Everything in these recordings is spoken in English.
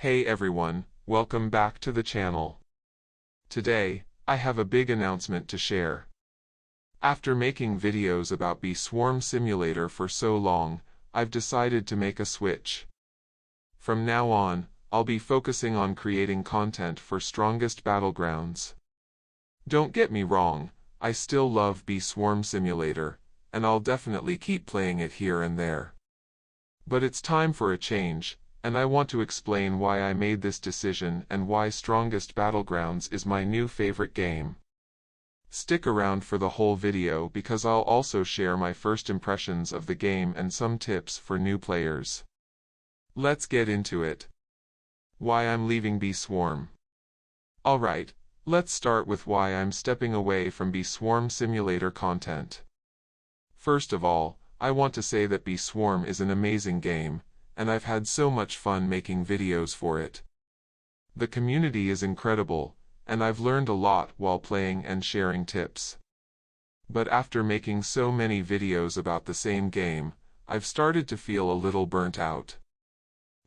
Hey everyone, welcome back to the channel. Today, I have a big announcement to share. After making videos about Bee Swarm Simulator for so long, I've decided to make a switch. From now on, I'll be focusing on creating content for Strongest Battlegrounds. Don't get me wrong, I still love Bee Swarm Simulator, and I'll definitely keep playing it here and there. But it's time for a change, and I want to explain why I made this decision and why Strongest Battlegrounds is my new favorite game. Stick around for the whole video because I'll also share my first impressions of the game and some tips for new players. Let's get into it. Why I'm leaving Bee Swarm. Alright, let's start with why I'm stepping away from Bee Swarm Simulator content. First of all, I want to say that Bee Swarm is an amazing game, and I've had so much fun making videos for it. The community is incredible, and I've learned a lot while playing and sharing tips. But after making so many videos about the same game, I've started to feel a little burnt out.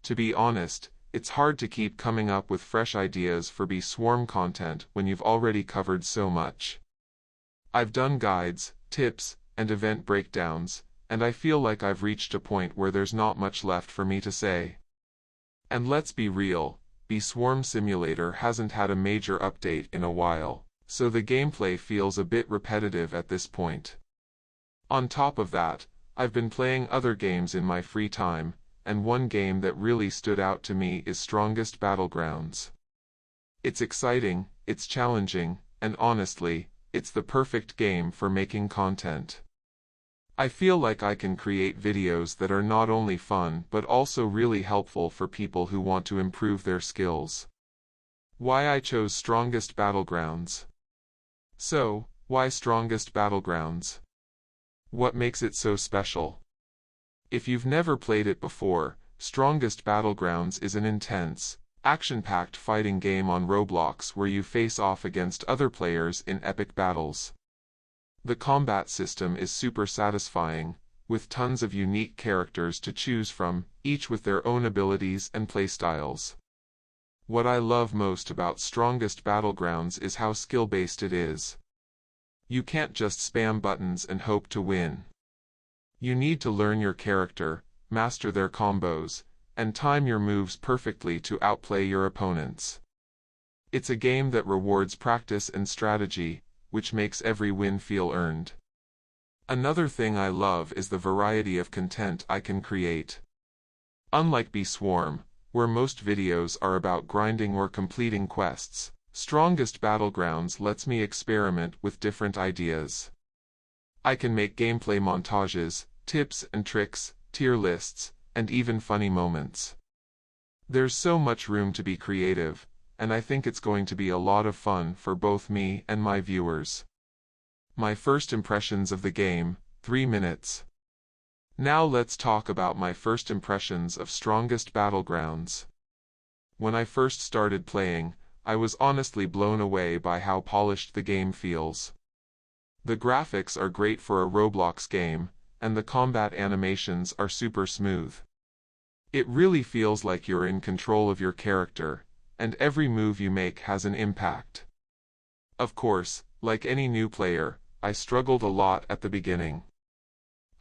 To be honest, it's hard to keep coming up with fresh ideas for Bee Swarm content when you've already covered so much. I've done guides, tips, and event breakdowns, and I feel like I've reached a point where there's not much left for me to say. And let's be real, Bee Swarm Simulator hasn't had a major update in a while, so the gameplay feels a bit repetitive at this point. On top of that, I've been playing other games in my free time, and one game that really stood out to me is Strongest Battlegrounds. It's exciting, it's challenging, and honestly, it's the perfect game for making content. I feel like I can create videos that are not only fun but also really helpful for people who want to improve their skills. Why I chose Strongest Battlegrounds. So, why Strongest Battlegrounds? What makes it so special? If you've never played it before, Strongest Battlegrounds is an intense, action-packed fighting game on Roblox where you face off against other players in epic battles. The combat system is super satisfying, with tons of unique characters to choose from, each with their own abilities and playstyles. What I love most about Strongest Battlegrounds is how skill-based it is. You can't just spam buttons and hope to win. You need to learn your character, master their combos, and time your moves perfectly to outplay your opponents. It's a game that rewards practice and strategy, which makes every win feel earned. Another thing I love is the variety of content I can create. Unlike Bee Swarm, where most videos are about grinding or completing quests, Strongest Battlegrounds lets me experiment with different ideas. I can make gameplay montages, tips and tricks, tier lists, and even funny moments. There's so much room to be creative, and I think it's going to be a lot of fun for both me and my viewers. My first impressions of the game, 3 minutes. Now let's talk about my first impressions of Strongest Battlegrounds. When I first started playing, I was honestly blown away by how polished the game feels. The graphics are great for a Roblox game, and the combat animations are super smooth. It really feels like you're in control of your character, and every move you make has an impact. Of course, like any new player, I struggled a lot at the beginning.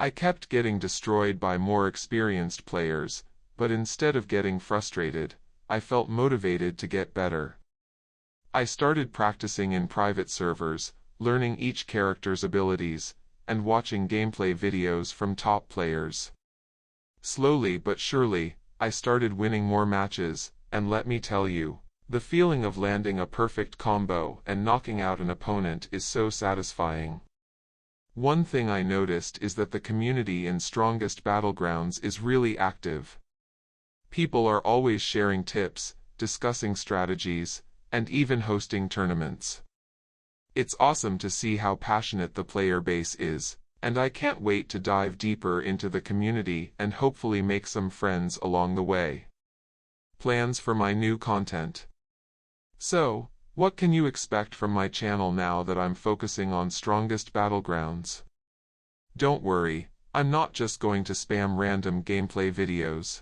I kept getting destroyed by more experienced players, but instead of getting frustrated, I felt motivated to get better. I started practicing in private servers, learning each character's abilities, and watching gameplay videos from top players. Slowly but surely, I started winning more matches, and let me tell you, the feeling of landing a perfect combo and knocking out an opponent is so satisfying. One thing I noticed is that the community in Strongest Battlegrounds is really active. People are always sharing tips, discussing strategies, and even hosting tournaments. It's awesome to see how passionate the player base is, and I can't wait to dive deeper into the community and hopefully make some friends along the way. Plans for my new content. So, what can you expect from my channel now that I'm focusing on Strongest Battlegrounds? Don't worry, I'm not just going to spam random gameplay videos.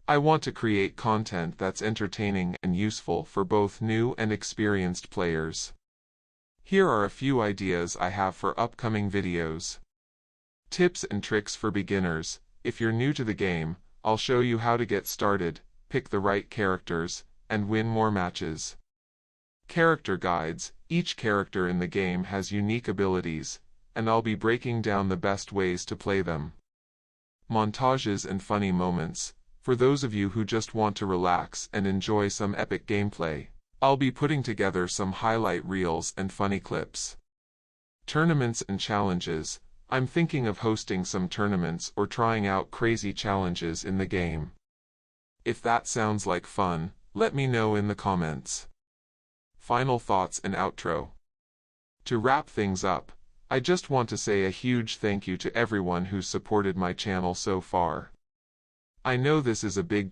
I want to create content that's entertaining and useful for both new and experienced players. Here are a few ideas I have for upcoming videos. Tips and tricks for beginners. If you're new to the game, I'll show you how to get started, pick the right characters, and win more matches. Character guides. Each character in the game has unique abilities, and I'll be breaking down the best ways to play them. Montages and funny moments. For those of you who just want to relax and enjoy some epic gameplay, I'll be putting together some highlight reels and funny clips. Tournaments and challenges. I'm thinking of hosting some tournaments or trying out crazy challenges in the game. If that sounds like fun, let me know in the comments. Final thoughts and outro. To wrap things up, I just want to say a huge thank you to everyone who's supported my channel so far. I know this is a big